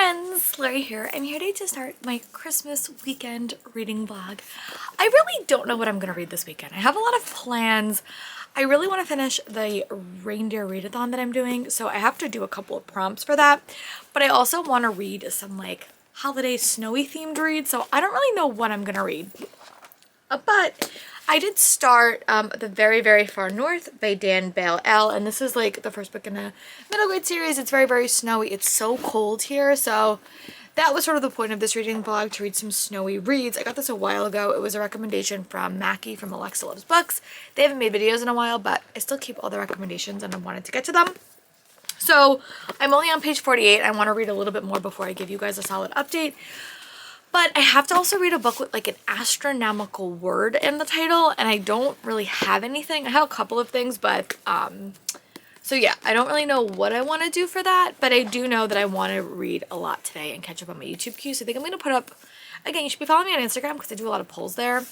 friends, Lori here. I'm here today to start my Christmas weekend reading vlog. I really don't know what I'm going to read this weekend. I have a lot of plans. I really want to finish the reindeer readathon that I'm doing, so I have to do a couple of prompts for that. But I also want to read some like holiday snowy themed reads, so I don't really know what I'm going to read. But I did start The Very, Very Far North by Dan Bale L. And this is like the first book in a middle grade series. It's very, very snowy. It's so cold here. So that was sort of the point of this reading vlog, to read some snowy reads. I got this a while ago. It was a recommendation from Mackie from Alexa Loves Books. They haven't made videos in a while, but I still keep all the recommendations and I wanted to get to them. So I'm only on page 48. I want to read a little bit more before I give you guys a solid update. But I have to also read a book with like an astronomical word in the title, and I don't really have anything. I have a couple of things, but so yeah, I don't really know what I want to do for that, but I do know that I want to read a lot today and catch up on my YouTube queue. So I think I'm going to put up, again, you should be following me on Instagram because I do a lot of polls there.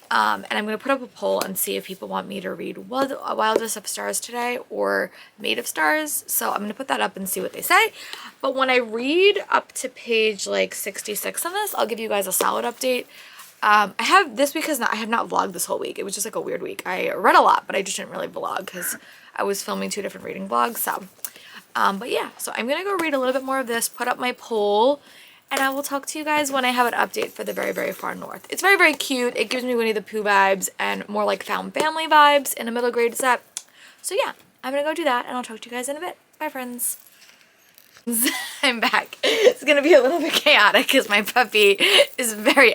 And I'm going to put up a poll and see if people want me to read Wildest of Stars today or Made of Stars. So I'm going to put that up and see what they say. But when I read up to page like 66 on this, I'll give you guys a solid update. I have this week I have not vlogged this whole week. It was just like a weird week. I read a lot, but I just didn't really vlog because I was filming 2 different reading vlogs. So, but yeah, so I'm going to go read a little bit more of this, put up my poll, and I will talk to you guys when I have an update for The Very, Very Far North. It's very, very cute. It gives me Winnie the Pooh vibes and more like found family vibes in a middle grade set. So yeah, I'm going to go do that, and I'll talk to you guys in a bit. Bye, friends. I'm back. It's going to be a little bit chaotic because my puppy is very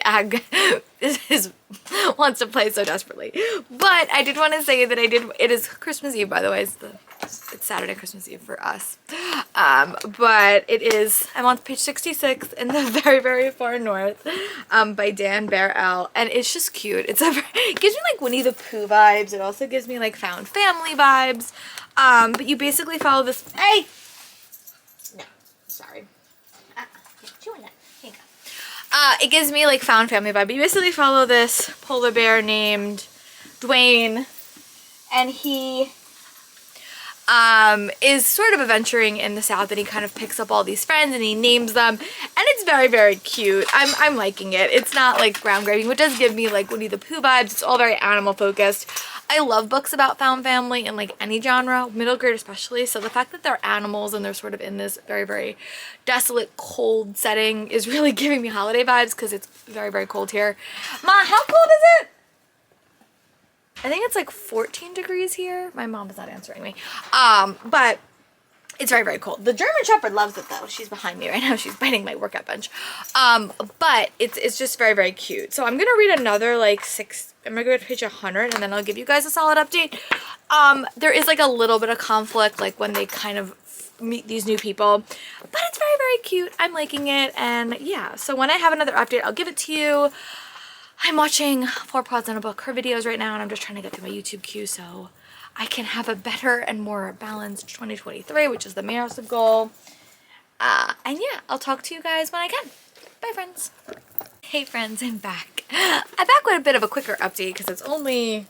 wants to play so desperately. But I did want to say that it is Christmas Eve, by the way. It's Saturday, Christmas Eve for us. But I'm on page 66 in The Very, Very Far North by Dan Bale L. And it's just cute. It gives me like Winnie the Pooh vibes. It also gives me like found family vibes. But you basically follow this. Hey! No, sorry. Chewing it. Here you go. It gives me like found family vibe. But you basically follow this polar bear named Dwayne. And he is sort of adventuring in the South, and he kind of picks up all these friends and he names them, and it's very, very cute. I'm liking it. It's not like groundbreaking, but it does give me like Winnie the Pooh vibes. It's all very animal focused. I love books about found family in like any genre, middle grade especially, so the fact that they're animals and they're sort of in this very, very desolate, cold setting is really giving me holiday vibes because it's very, very cold here. Ma, how cold is it? I think it's like 14 degrees here. My mom is not answering me. But it's very, very cold. The German Shepherd loves it though. She's behind me right now. She's biting my workout bench. But it's just very, very cute. So I'm going to read another like I'm going to go to page 100 and then I'll give you guys a solid update. There is like a little bit of conflict like when they kind of meet these new people, but it's very, very cute. I'm liking it. And yeah, so when I have another update, I'll give it to you. I'm watching 4 Paws on a Book, her videos right now, and I'm just trying to get through my YouTube queue so I can have a better and more balanced 2023, which is the massive goal. And yeah, I'll talk to you guys when I can. Bye, friends. Hey, friends, I'm back. I'm back with a bit of a quicker update because it's only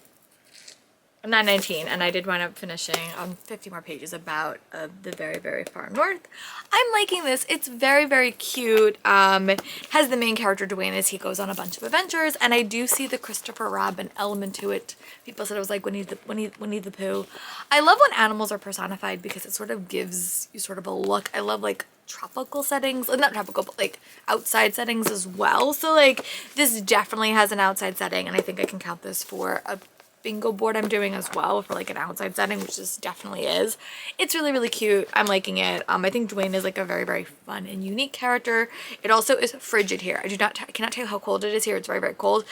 9:19, and I did wind up finishing 50 more pages about The Very, Very Far North. I'm liking this. It's very, very cute. It has the main character Dwayne as he goes on a bunch of adventures, and I do see the Christopher Robin element to it. People said it was like Winnie the Pooh. I love when animals are personified because it sort of gives you sort of a look. I love like tropical settings, not tropical, but like outside settings as well. So like this definitely has an outside setting, and I think I can count this for a bingo board I'm doing as well for like an outside setting, which this definitely is. It's really, really cute. I'm liking it. I think Dwayne is like a very, very fun and unique character. It also is frigid here. I cannot tell you how cold it is here. It's very, very cold.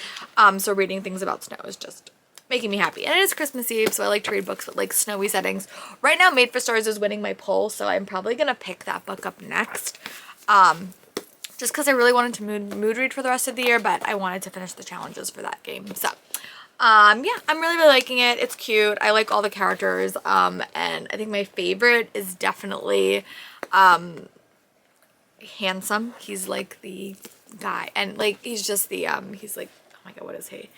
So reading things about snow is just making me happy. And it is Christmas Eve, so I like to read books with like snowy settings. Right now, Made for Stars is winning my poll, so I'm probably gonna pick that book up next. Just because I really wanted to mood read for the rest of the year, but I wanted to finish the challenges for that game. So yeah, I'm really, really liking it. It's cute. I like all the characters. And I think my favorite is definitely Handsome. He's like the guy, and like he's just the he's like, oh my god, what is he?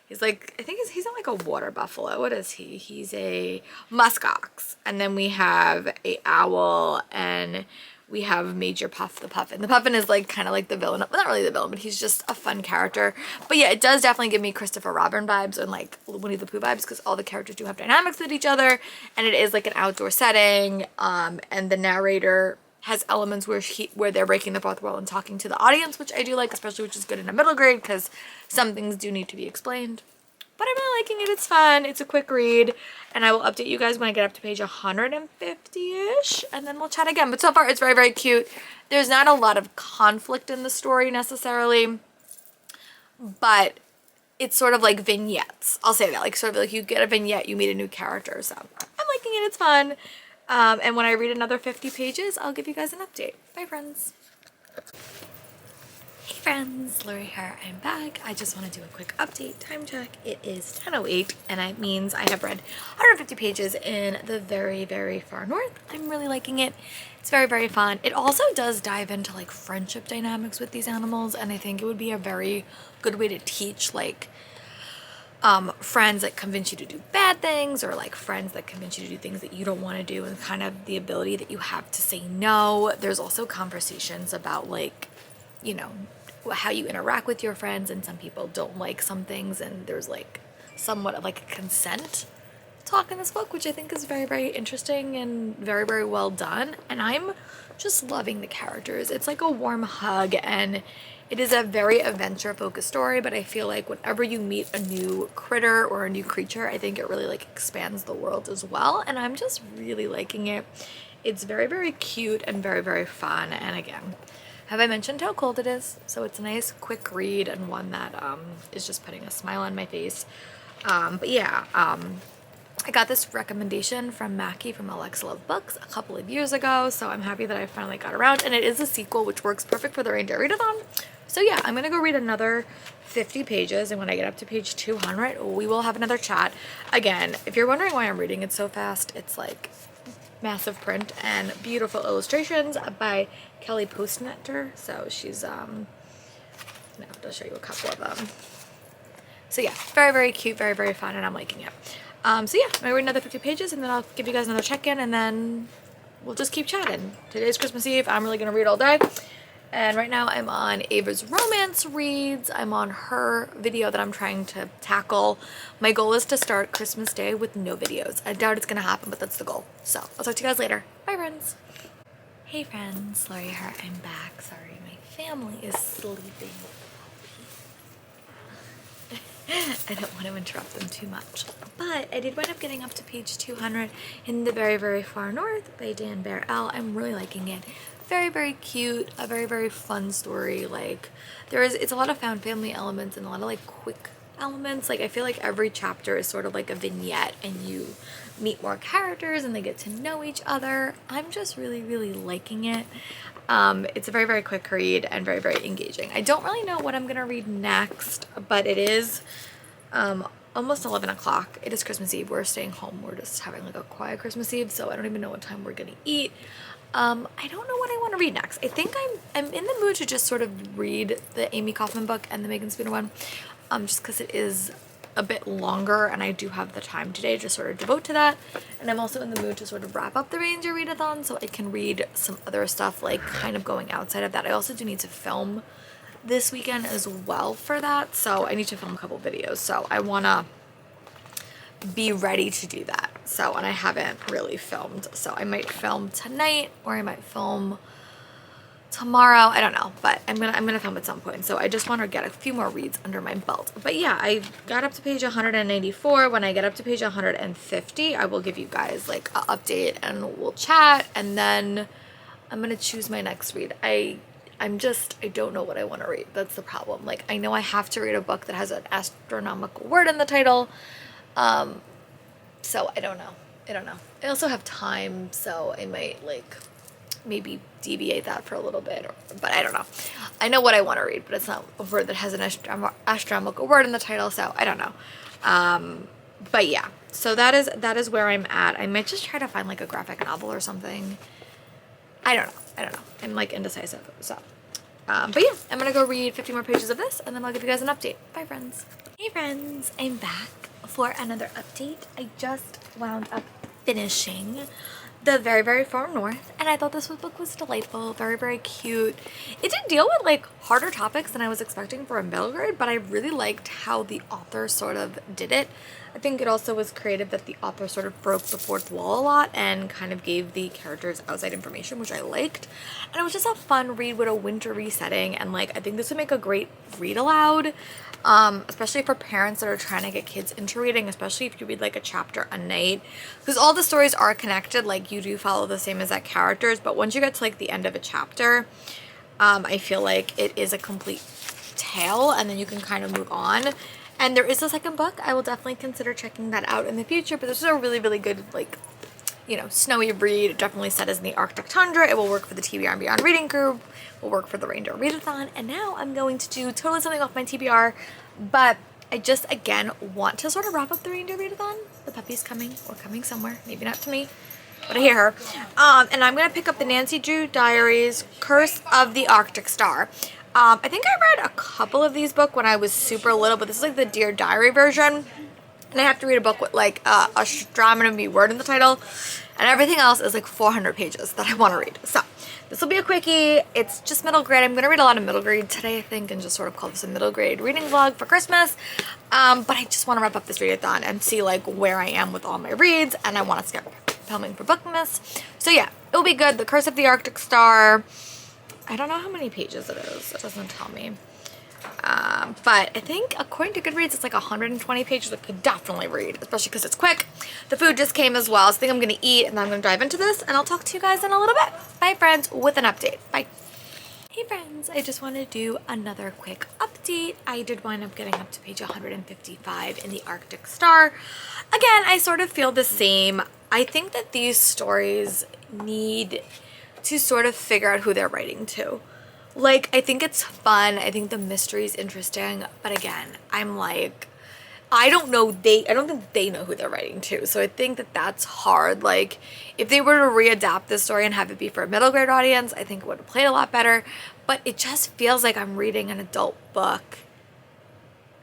He's like, I think he's not like a water buffalo. What is he? He's a muskox. And then we have a owl, and we have Major Puff the Puffin. The Puffin is like kind of like the villain, well, not really the villain, but he's just a fun character. But yeah, it does definitely give me Christopher Robin vibes and like Winnie the Pooh vibes, because all the characters do have dynamics with each other, and it is like an outdoor setting, and the narrator has elements where they're breaking the fourth wall and talking to the audience, which I do like, especially, which is good in a middle grade, because some things do need to be explained. But I'm really liking it. It's fun. It's a quick read. And I will update you guys when I get up to page 150-ish. And then we'll chat again. But so far, it's very, very cute. There's not a lot of conflict in the story necessarily. But it's sort of like vignettes. I'll say that. Like sort of like you get a vignette, you meet a new character. So I'm liking it. It's fun. And when I read another 50 pages, I'll give you guys an update. Bye, friends. Hey friends, Lori here, I'm back. I just want to do a quick update, time check. It is 10:08 and it means I have read 150 pages in the very, very far north. I'm really liking it. It's very, very fun. It also does dive into like friendship dynamics with these animals, and I think it would be a very good way to teach like friends that convince you to do bad things, or like friends that convince you to do things that you don't want to do, and kind of the ability that you have to say no. There's also conversations about like, you know, how you interact with your friends, and some people don't like some things, and there's like somewhat of like a consent talk in this book, which I think is very, very interesting and very, very well done. And I'm just loving the characters. It's like a warm hug, and it is a very adventure focused story, but I feel like whenever you meet a new critter or a new creature, I think it really like expands the world as well, and I'm just really liking it. It's very, very cute and very, very fun. And again, have I mentioned how cold it is? So it's a nice quick read, and one that is just putting a smile on my face. But yeah, I got this recommendation from Mackie from Alexa Love Books a couple of years ago, so I'm happy that I finally got around, and it is a sequel, which works perfect for the Reindeer Readathon. So yeah, I'm gonna go read another 50 pages, and when I get up to page 200, we will have another chat. Again, if you're wondering why I'm reading it so fast, it's like massive print and beautiful illustrations by Kelly Postnetter. So she's now I'll show you a couple of them. So yeah, very, very cute, very, very fun, and I'm liking it. So yeah, I'm gonna read another 50 pages, and then I'll give you guys another check-in, and then we'll just keep chatting. Today's Christmas Eve. I'm really gonna read all day. And right now I'm on Ava's romance reads. I'm on her video that I'm trying to tackle. My goal is to start Christmas Day with no videos. I doubt it's gonna happen, but that's the goal. So I'll talk to you guys later. Bye, friends. Hey friends, Lori here. I'm back. Sorry, my family is sleeping. I don't want to interrupt them too much. But I did wind up getting up to page 200 in the very, very far north by Dan Bear L. I'm really liking it. Very, very cute, a very, very fun story. Like it's a lot of found family elements and a lot of like quick elements. Like I feel like every chapter is sort of like a vignette, and you meet more characters and they get to know each other. I'm just really, really liking it. It's a very, very quick read and very, very engaging. I don't really know what I'm gonna read next, but it is almost 11 o'clock. It is Christmas Eve. We're staying home. We're just having like a quiet Christmas Eve, so I don't even know what time we're gonna eat. I don't know what I want to read next. I think I'm in the mood to just sort of read the Amy Kaufman book and the Megan Spooner one, just because it is a bit longer, and I do have the time today to sort of devote to that. And I'm also in the mood to sort of wrap up the Reindeer Readathon so I can read some other stuff, like kind of going outside of that. I also do need to film this weekend as well for that, so I need to film a couple videos, so I want to be ready to do that. So, and I haven't really filmed, so I might film tonight or I might film tomorrow. I don't know, but I'm gonna film at some point. So I just want to get a few more reads under my belt. But yeah, I got up to page 194. When I get up to page 150, I will give you guys like an update and we'll chat, and then I'm gonna choose my next read. I don't know what I want to read. That's the problem. Like I know I have to read a book that has an astronomical word in the title. So I don't know. I also have time, so I might like maybe deviate that for a little bit, but I don't know. I know what I want to read, but it's not a word that has an astronomical word in the title, so I don't know. But yeah, so that is where I'm at. I might just try to find like a graphic novel or something. I don't know. I'm like indecisive, so. But yeah, I'm gonna go read 50 more pages of this, and then I'll give you guys an update. Bye, friends. Hey, friends. I'm back for another update. I just wound up finishing the very, very far north, and I thought this book was delightful, very, very cute. It did deal with like harder topics than I was expecting for a middle grade, but I really liked how the author sort of did it. I think it also was creative that the author sort of broke the fourth wall a lot and kind of gave the characters outside information, which I liked. And it was just a fun read with a wintry setting, and like I think this would make a great read aloud. Especially for parents that are trying to get kids into reading, especially if you read like a chapter a night, because all the stories are connected, like you do follow the same exact characters, but once you get to like the end of a chapter, I feel like it is a complete tale, and then you can kind of move on. And there is a second book. I will definitely consider checking that out in the future, but this is a really, really good, like, you know, snowy read. Definitely set as in the Arctic tundra. It will work for the TBR and Beyond reading group, will work for the Reindeer Readathon. And now I'm going to do totally something off my TBR, but I just, again, want to sort of wrap up the Reindeer Readathon. The puppy's coming, or coming somewhere, maybe not to me, but I hear her. And I'm going to pick up the Nancy Drew Diaries, Curse of the Arctic Star. I think I read a couple of these books when I was super little, but this is like the Dear Diary version. And I have to read a book with like a astronomy word in the title, and everything else is like 400 pages that I want to read. So this will be a quickie. It's just middle grade. I'm going to read a lot of middle grade today, I think, and just sort of call this a middle grade reading vlog for Christmas. But I just want to wrap up this readathon and see like where I am with all my reads, and I want to skip filming for Bookmas. So yeah, it'll be good. The Curse of the Arctic Star. I don't know how many pages it is. It doesn't tell me. But I think according to Goodreads, it's like 120 pages. I could definitely read, especially because it's quick. The food just came as well, so I think I'm going to eat, and then I'm going to dive into this, and I'll talk to you guys in a little bit. Bye, friends, with an update. Bye. Hey, friends. I just want to do another quick update. I did wind up getting up to page 155 in the Arctic Star. Again, I sort of feel the same. I think that these stories need to sort of figure out who they're writing to. Like, I think it's fun. I think the mystery is interesting. But again, I'm like, I don't think they know who they're writing to. So I think that that's hard. Like, if they were to readapt this story and have it be for a middle grade audience, I think it would have played a lot better. But it just feels like I'm reading an adult book.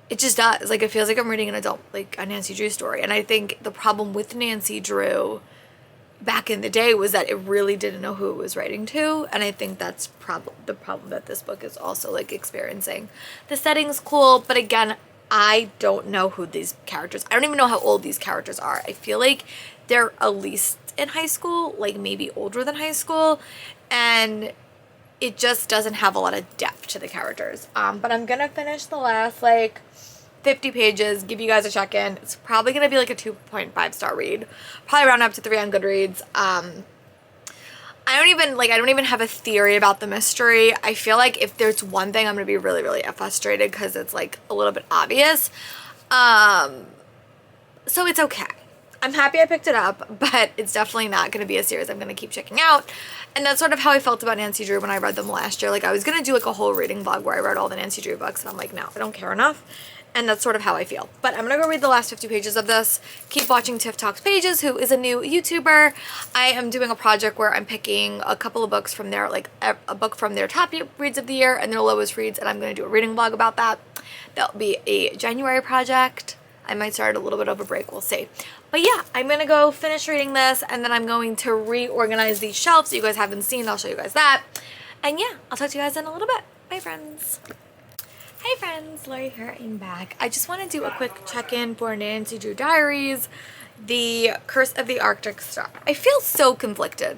It just does. Like, it feels like I'm reading an adult, like a Nancy Drew story. And I think the problem with Nancy Drew back in the day was that it really didn't know who it was writing to, and I think that's the problem that this book is also like experiencing. The setting's cool, but again, I don't know who these characters, I don't even know how old these characters are. I feel like they're at least in high school, like maybe older than high school, and it just doesn't have a lot of depth to the characters. But I'm gonna finish the last like 50 pages, give you guys a check-in. It's probably going to be like a 2.5 star read. Probably round up to 3 on Goodreads. I don't even have a theory about the mystery. I feel like if there's one thing, I'm going to be really, really frustrated because it's like a little bit obvious. So it's okay. I'm happy I picked it up, but it's definitely not going to be a series I'm going to keep checking out. And that's sort of how I felt about Nancy Drew when I read them last year. Like, I was going to do like a whole reading vlog where I read all the Nancy Drew books, and I'm like, no, I don't care enough. And that's sort of how I feel. But I'm going to go read the last 50 pages of this. Keep watching Tiff Talks Pages, who is a new YouTuber. I am doing a project where I'm picking a couple of books from their, like, a book from their top reads of the year and their lowest reads, and I'm going to do a reading vlog about that. That'll be a January project. I might start a little bit of a break. We'll see. But yeah, I'm going to go finish reading this, and then I'm going to reorganize these shelves that you guys haven't seen. I'll show you guys that. And yeah, I'll talk to you guys in a little bit. Bye, friends. Hey friends, Lori here, I'm back. I just want to do a quick check-in for Nancy Drew Diaries, the Curse of the Arctic Star. I feel so conflicted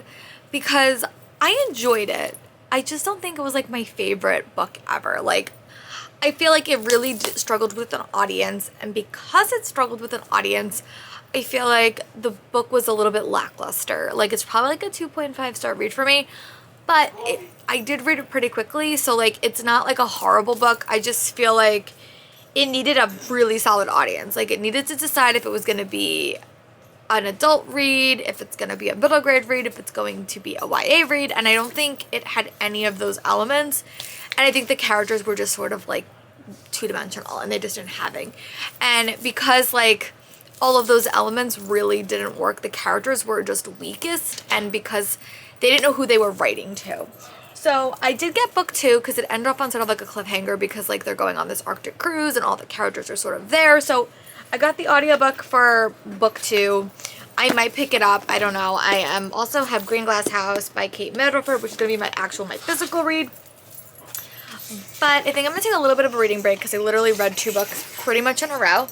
because I enjoyed it. I just don't think it was like my favorite book ever. Like, I feel like it really struggled with an audience, and because it struggled with an audience, I feel like the book was a little bit lackluster. Like, it's probably like a 2.5 star read for me. But I did read it pretty quickly, so like it's not like a horrible book. I just feel like it needed a really solid audience. Like, it needed to decide if it was going to be an adult read, if it's going to be a middle grade read, if it's going to be a YA read, and I don't think it had any of those elements. And I think the characters were just sort of like two-dimensional, and they just didn't have it. And because like all of those elements really didn't work, the characters were just weakest, and because they didn't know who they were writing to. So I did get book 2 because it ended up on sort of like a cliffhanger because like they're going on this Arctic cruise and all the characters are sort of there. So I got the audiobook for book 2. I might pick it up. I don't know. I also have Green Glass House by Kate Middleford, which is going to be my physical read. But I think I'm going to take a little bit of a reading break because I literally read 2 books pretty much in a row.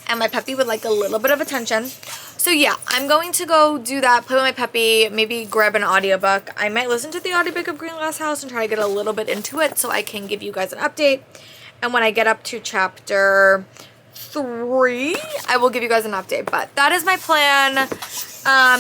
And my puppy would like a little bit of attention. So yeah, I'm going to go do that, play with my puppy, maybe grab an audiobook. I might listen to the audiobook of Green Glass House and try to get a little bit into it so I can give you guys an update. And when I get up to chapter 3, I will give you guys an update. But that is my plan.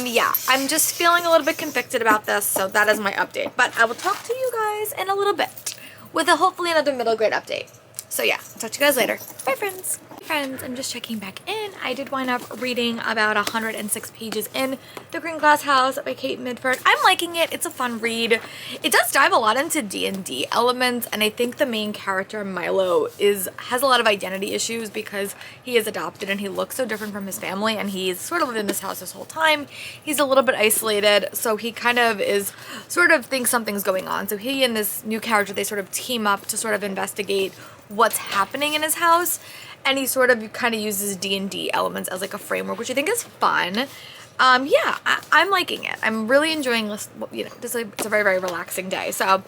Yeah, I'm just feeling a little bit convicted about this, so that is my update. But I will talk to you guys in a little bit with hopefully another middle grade update. So yeah, I'll talk to you guys later. Bye, friends. Friends, I'm just checking back in. I did wind up reading about 106 pages in The Green Glass House by Kate Middleford. I'm liking it. It's a fun read. It does dive a lot into D&D elements, and I think the main character, Milo, has a lot of identity issues because he is adopted and he looks so different from his family, and he's sort of lived in this house this whole time. He's a little bit isolated, so he kind of thinks something's going on. So he and this new character, they sort of team up to sort of investigate what's happening in his house. And he sort of kind of uses D&D elements as like a framework, which I think is fun. Yeah, I'm liking it. I'm really enjoying this. You know, it's a very, very relaxing day. So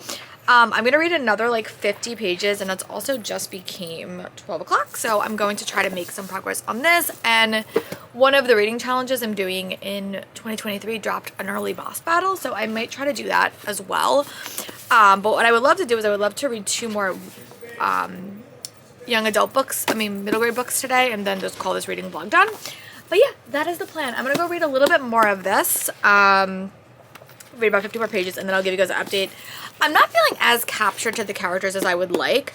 I'm going to read another like 50 pages, and it's also just became 12 o'clock. So I'm going to try to make some progress on this. And one of the reading challenges I'm doing in 2023 dropped an early boss battle. So I might try to do that as well. But what I would love to do is I would love to read 2 more young adult books, middle grade books today, and then just call this reading vlog done. But yeah, that is the plan. I'm gonna go read a little bit more of this, read about 50 more pages, and then I'll give you guys an update. I'm not feeling as captured to the characters as I would like,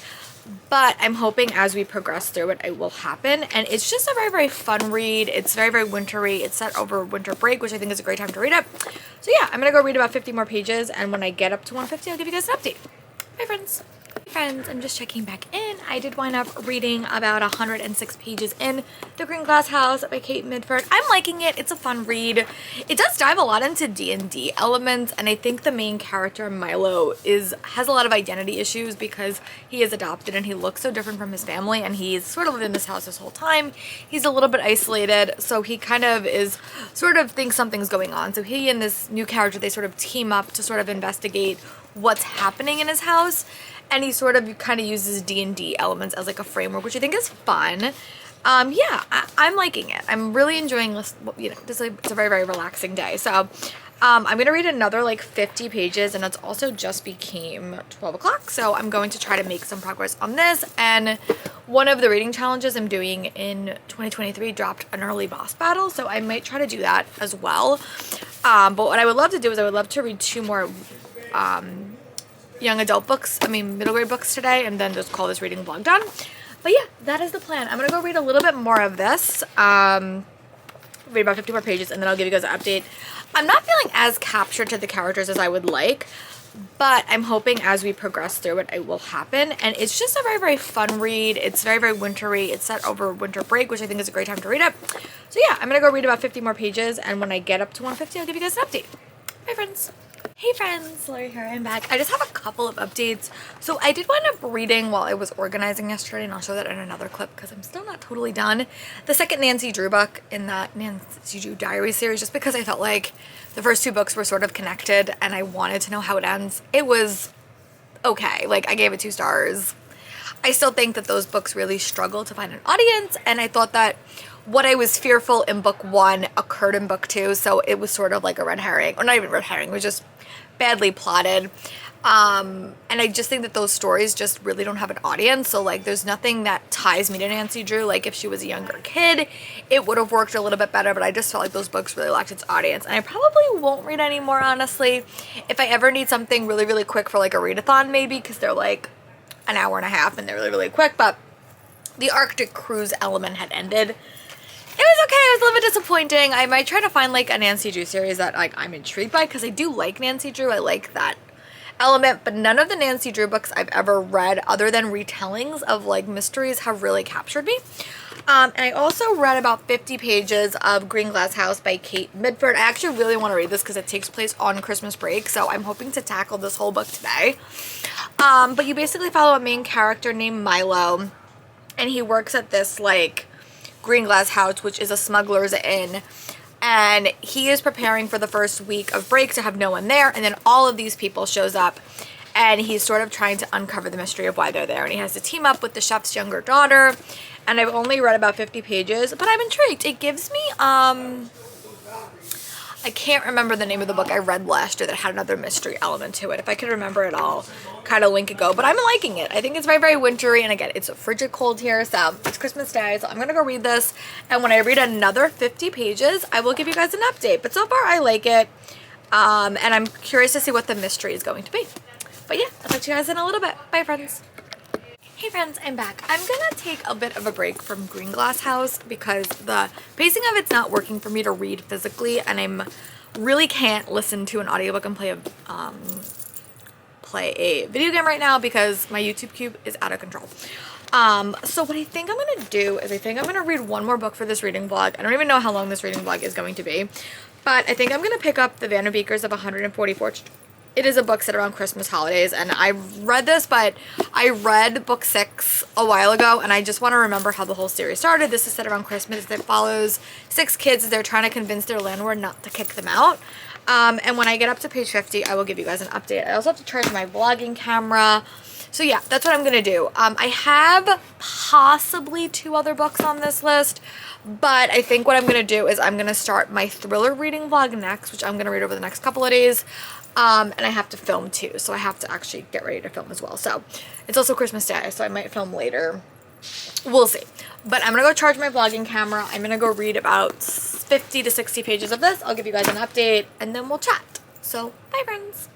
but I'm hoping as we progress through it, it will happen. And it's just a very, very fun read. It's very, very wintry. It's set over winter break, which I think is a great time to read it. So yeah, I'm gonna go read about 50 more pages, and when I get up to 150, I'll give you guys an update. Bye, friends. Friends, I'm just checking back in. I did wind up reading about 106 pages in The Green Glass House by Kate Middleford. I'm liking it. It's a fun read. It does dive a lot into D&D elements, and I think the main character, Milo, has a lot of identity issues because he is adopted and he looks so different from his family, and he's sort of lived in this house this whole time. He's a little bit isolated, so he kind of thinks something's going on. So he and this new character, they sort of team up to sort of investigate what's happening in his house. And he sort of kind of uses D&D elements as like a framework, which I think is fun. Yeah, I'm liking it. I'm really enjoying this. You know, it's a very, very relaxing day. So I'm going to read another like 50 pages, and it's also just became 12 o'clock. So I'm going to try to make some progress on this. And one of the reading challenges I'm doing in 2023 dropped an early boss battle. So I might try to do that as well. But what I would love to do is I would love to read 2 more young adult books, middle grade books today, and then just call this reading vlog done. But yeah, that is the plan. I'm gonna go read a little bit more of this, read about 50 more pages, and then I'll give you guys an update. I'm not feeling as captured to the characters as I would like, but I'm hoping as we progress through it, it will happen. And it's just a very, very fun read. It's very, very wintry. It's set over winter break, which I think is a great time to read it. So yeah, I'm gonna go read about 50 more pages, and when I get up to 150, I'll give you guys an update. Bye, friends. Hey friends, Lori here, I'm back. I just have a couple of updates. So I did wind up reading while I was organizing yesterday, and I'll show that in another clip because I'm still not totally done. The second Nancy Drew book in that Nancy Drew Diary series, just because I felt like the first 2 books were sort of connected and I wanted to know how it ends. It was okay. Like, I gave it 2 stars. I still think that those books really struggle to find an audience, and I thought that what I was fearful in book 1 occurred in book 2, so it was sort of like a red herring, or not even red herring, it was just badly plotted. And I just think that those stories just really don't have an audience. So like there's nothing that ties me to Nancy Drew. Like if she was a younger kid, it would have worked a little bit better, but I just felt like those books really lacked its audience. And I probably won't read anymore, honestly. If I ever need something really, really quick for like a readathon maybe, because they're like an hour and a half and they're really, really quick. But the Arctic cruise element had ended. It was okay. It was a little bit disappointing. I might try to find like a Nancy Drew series that like I'm intrigued by, because I do like Nancy Drew. I like that element, but none of the Nancy Drew books I've ever read other than retellings of like mysteries have really captured me. And I also read about 50 pages of Green Glass House by Kate Middleford. I actually really want to read this because it takes place on Christmas break, so I'm hoping to tackle this whole book today. But you basically follow a main character named Milo, and he works at this like Green Glass House, which is a smuggler's inn, and he is preparing for the first week of break to have no one there, and then all of these people shows up, and he's sort of trying to uncover the mystery of why they're there, and he has to team up with the chef's younger daughter. And I've only read about 50 pages, but I'm intrigued. It gives me I can't remember the name of the book I read last year that had another mystery element to it. If I could remember it, I'll kind of link it go. But I'm liking it. I think it's very, very wintry. And again, it's frigid cold here. So it's Christmas Day. So I'm going to go read this. And when I read another 50 pages, I will give you guys an update. But so far, I like it. And I'm curious to see what the mystery is going to be. But yeah, I'll talk to you guys in a little bit. Bye, friends. Hey friends, I'm back. I'm gonna take a bit of a break from Green Glass House because the pacing of it's not working for me to read physically, and I'm really can't listen to an audiobook and play a video game right now because my YouTube cube is out of control. So what I think I'm gonna do is I think I'm gonna read one more book for this reading vlog. I don't even know how long this reading vlog is going to be, but I think I'm gonna pick up the Van Beekers of 144th Street. It is a book set around Christmas holidays, and I read this, but I read book 6 a while ago, and I just want to remember how the whole series started. This is set around Christmas. It follows 6 kids as they're trying to convince their landlord not to kick them out. And when I get up to page 50, I will give you guys an update. I also have to charge my vlogging camera. So yeah, that's what I'm going to do. I have possibly 2 other books on this list, but I think what I'm going to do is I'm going to start my thriller reading vlog next, which I'm going to read over the next couple of days. And I have to film too, so I have to actually get ready to film as well. So it's also Christmas Day, so I might film later. We'll see. But I'm going to go charge my vlogging camera. I'm going to go read about 50 to 60 pages of this. I'll give you guys an update, and then we'll chat. So, bye friends.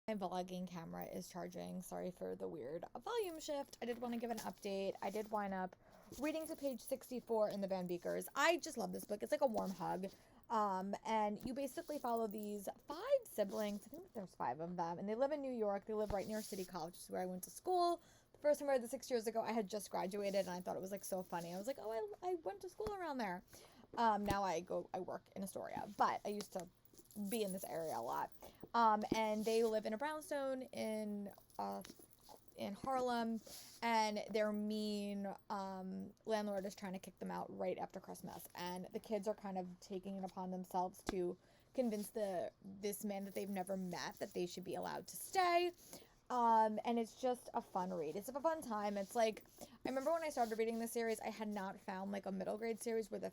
My vlogging camera is charging. Sorry for the weird volume shift. I did want to give an update. I did wind up reading to page 64 in the Van Beekers. I just love this book. It's like a warm hug. And you basically follow these 5 siblings. I think there's 5 of them, and they live in New York. They live right near City College, which is where I went to school. The first time I read this 6 years ago, I had just graduated, and I thought it was like so funny. I was like, oh, I went to school around there. Now I work in Astoria, but I used to be in this area a lot. And they live in a brownstone in Harlem, and their mean landlord is trying to kick them out right after Christmas, and the kids are kind of taking it upon themselves to convince this man that they've never met that they should be allowed to stay. And it's just a fun read. It's a fun time. It's like, I remember when I started reading this series, I had not found like a middle grade series where the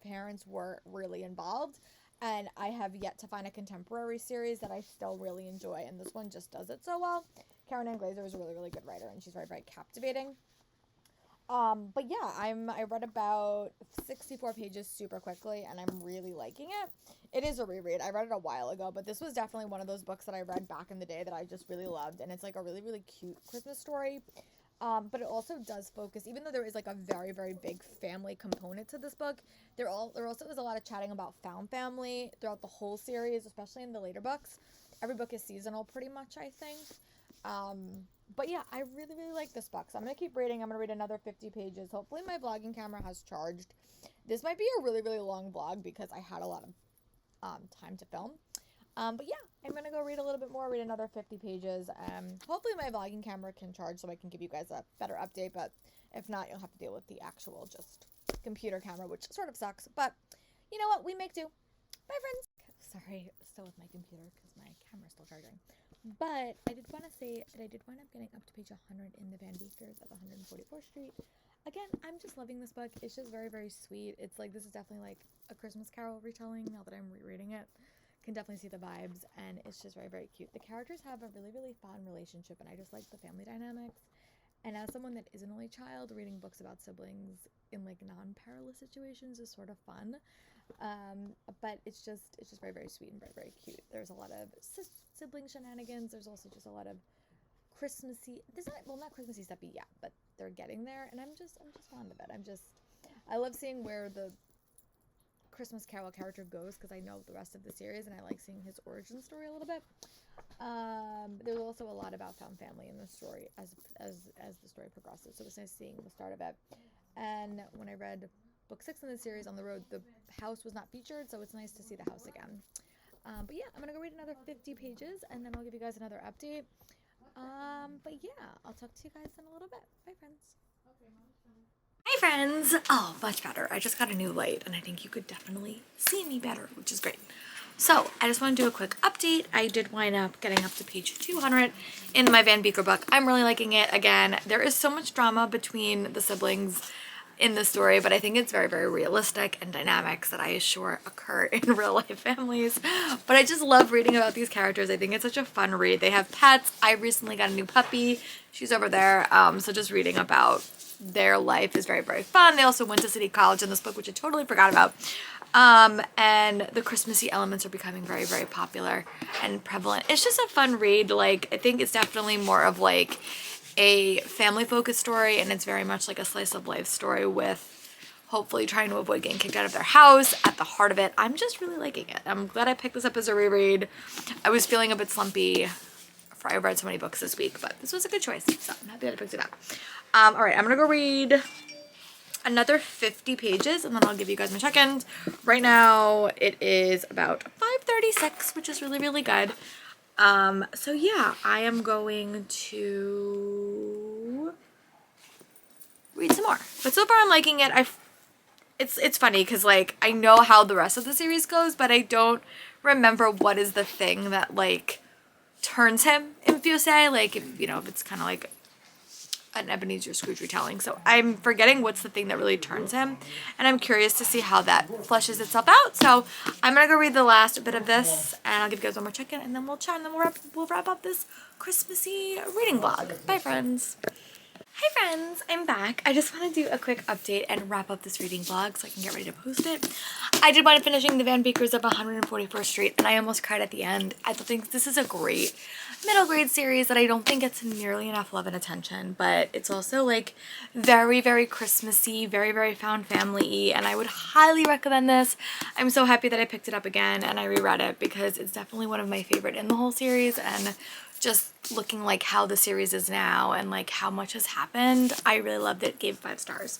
parents were really involved. And I have yet to find a contemporary series that I still really enjoy. And this one just does it so well. Karen Ann Glazer is a really, really good writer, and she's very, very captivating. But yeah, I read about 64 pages super quickly, and I'm really liking it. It is a reread. I read it a while ago, but this was definitely one of those books that I read back in the day that I just really loved. And it's like a really, really cute Christmas story. But it also does focus, even though there is like a very, very big family component to this book, there also is a lot of chatting about found family throughout the whole series, especially in the later books. Every book is seasonal pretty much, I think. But yeah, I really, really like this book. So I'm going to keep reading. I'm going to read another 50 pages. Hopefully my vlogging camera has charged. This might be a really, really long vlog because I had a lot of time to film. But yeah, I'm going to go read a little bit more, read another 50 pages. Hopefully my vlogging camera can charge so I can give you guys a better update. But if not, you'll have to deal with the actual just computer camera, which sort of sucks. But you know what? We make do. Bye, friends. Sorry, still with my computer because my camera's still charging. But I did want to say that I did wind up getting up to page 100 in the Van Beekers of 144th Street. Again, I'm just loving this book. It's just very, very sweet. It's like, this is definitely like a Christmas Carol retelling now that I'm rereading it. Can definitely see the vibes, and it's just very, very cute. The characters have a really, really fun relationship, and I just like the family dynamics. And as someone that is an only child, reading books about siblings in like non-perilous situations is sort of fun. But it's just very, very sweet and very, very cute. There's a lot of sibling shenanigans. There's also just a lot of Christmassy, not Christmassy stuff yet, but they're getting there, and I'm just fond of it. I love seeing where the Christmas Carol character goes because I know the rest of the series, and I like seeing his origin story a little bit. There's also a lot about found family in the story as the story progresses, so it's nice seeing the start of it. And when I read book 6 in the series on the road, the house was not featured, so it's nice to see the house again. But yeah, I'm gonna go read another 50 pages, and then I'll give you guys another update. But yeah, I'll talk to you guys in a little bit. Bye, friends. Okay, Mom. Hi Hi friends! Oh, much better. I just got a new light and I think you could definitely see me better, which is great. So I just want to do a quick update. I did wind up getting up to page 200 in my Van Beeker book. I'm really liking it. Again, there is so much drama between the siblings in the story, but I think it's very, very realistic and dynamics that I assure occur in real life families. But I just love reading about these characters. I think it's such a fun read. They have pets. I recently got a new puppy. She's over there. So just reading about their life is very, very fun. They also went to City College in this book, which I totally forgot about. And the Christmassy elements are becoming very, very popular and prevalent. It's just a fun read. Like, I think it's definitely more of like a family focused story, and it's very much like a slice of life story with hopefully trying to avoid getting kicked out of their house at the heart of it. I'm just really liking it. I'm glad I picked this up as a reread. I was feeling a bit slumpy for I read so many books this week, but this was a good choice, so I'm happy that I picked it up. All right, I'm gonna go read another 50 pages and then I'll give you guys my check-ins. Right now it is about 5:36, which is really, really good. So yeah, I am going to read some more. But so far I'm liking it. It's funny because like I know how the rest of the series goes, but I don't remember what is the thing that like turns him in Fusé. Like if you know, if it's kind of like an Ebenezer Scrooge retelling. So I'm forgetting what's the thing that really turns him, and I'm curious to see how that fleshes itself out. So I'm gonna go read the last bit of this and I'll give you guys one more check-in and then we'll chat and then we'll wrap up this Christmassy reading vlog. Bye friends. Hi friends, I'm back. I just want to do a quick update and wrap up this reading vlog so I can get ready to post it. I did wind up finishing the Van Beekers of 141st Street and I almost cried at the end. I think this is a great middle grade series that I don't think gets nearly enough love and attention, but it's also like very, very Christmassy, very, very found family-y, and I would highly recommend this. I'm so happy that I picked it up again and I reread it because it's definitely one of my favorite in the whole series, and just looking like how the series is now and like how much has happened, I really loved it. Gave 5 stars.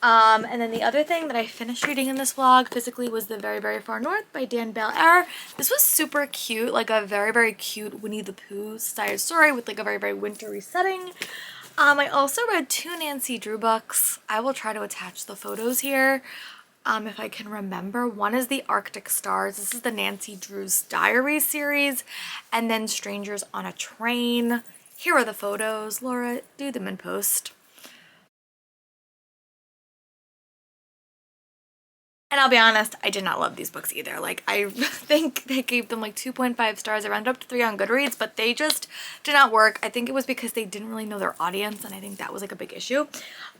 And then the other thing that I finished reading in this vlog physically was The Very, Very Far North by Dan Belair. This was super cute, like a very, very cute Winnie the Pooh style story with like a very, very wintry setting. I also read 2 Nancy Drew books. I will try to attach the photos here. If I can remember. One is The Arctic Stars. This is the Nancy Drew's Diary series. And then Strangers on a Train. Here are the photos. Laura, do them in post. And I'll be honest, I did not love these books either. Like, I think they gave them like 2.5 stars. I rounded up to 3 on Goodreads, but they just did not work. I think it was because they didn't really know their audience, and I think that was like a big issue.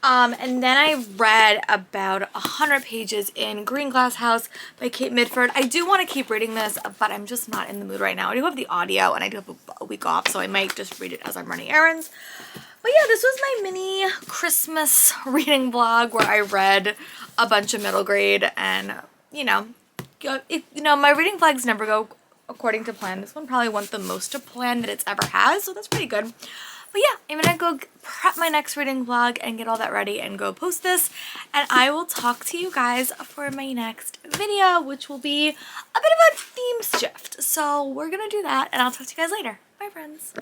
And then I read about 100 pages in Green Glass House by Kate Midford. I do want to keep reading this, but I'm just not in the mood right now. I do have the audio, and I do have a week off, so I might just read it as I'm running errands. But yeah, this was my mini Christmas reading vlog where I read a bunch of middle grade, and you know, my reading vlogs never go according to plan. This one probably went the most to plan that it's ever has, so that's pretty good. But yeah, I'm gonna go prep my next reading vlog and get all that ready and go post this, and I will talk to you guys for my next video, which will be a bit of a theme shift. So we're gonna do that, and I'll talk to you guys later. Bye friends.